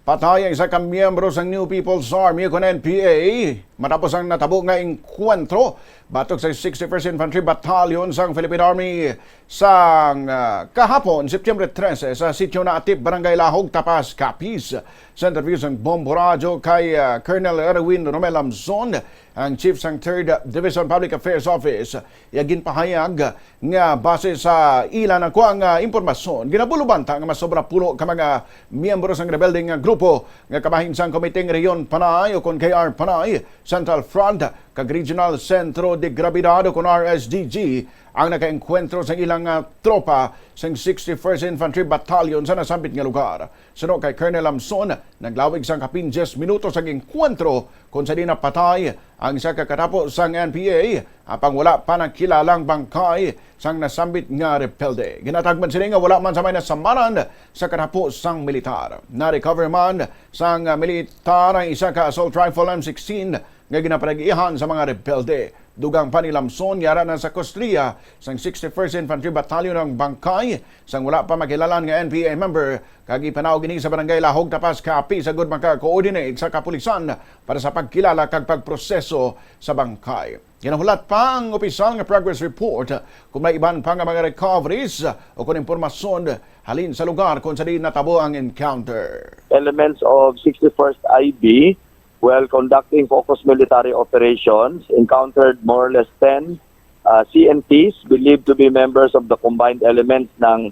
Patay ang isa ka miyembro sa New People's Army kon NPA matapos ang natabo nga engkwentro batok sa 61st Infantry Battalion sang Philippine Army sang kahapon Septyembre 13 sa Sitio Naatip, Barangay Lahug, Tapaz, Capiz. Sa interview sang Bombo Radyo kay Colonel Erwin Rommel Lamzon, ang Chief sang 3rd Division Public Affairs Office, ginpahayag nga base sa ilan ang kuang impormasyon ginabulubanta nga masobra pulo ka mga miyembro sang rebelde nga grupo nga kabahin sang Komiteng Rehiyon Panay o kon KR-Panay, Central Front kag Regional Sentro de Grabidad o kon RSDG ang nakaengkwentro sa ilang tropa sa 61st Infantry Battalion sa nasambit nga lugar. Sunod kay Colonel Lamzon, naglawig sang kapin 10 minutos ang engkwentro kung sa di napatay ang isa kakatapos sang NPA apang wala pa nagkilalang bangkay sang nasambit nga rebelde. Ginatag man sila nga wala man sa may nasamaran sa katapos sang militar. Na-recover man sang militar ang isa ka assault rifle M16 nga ginapanagihan sa mga rebelde. Dugang pa ni Lamzon, yara na sa Kostriya sang 61st Infantry Battalion ng bangkay sang wala pa makilalan nga NPA member kag ipanaog ini sa Barangay Lahug, Tapaz, Capiz agud maka-coordinate sa kapulisan para sa pagkilala kag pagproseso sa bangkay. Ginahulat pa ang opisyal nga progress report kung may iban pa nga mga recoveries o kung impormasyon halin sa lugar kung sa di natabo ang encounter. Elements of 61st IB, while conducting focused military operations, encountered more or less 10 CNTs believed to be members of the combined elements ng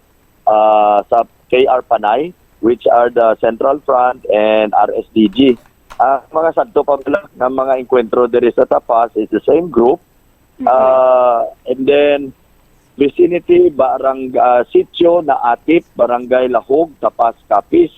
sa KR-Panay, which are the Central Front and RSDG. Mga sadto pa lang ng mga engkwentro diri sa Tapaz is the same group. And then, vicinity, Sitio Naatip, Barangay Lahug, Tapaz, Capiz.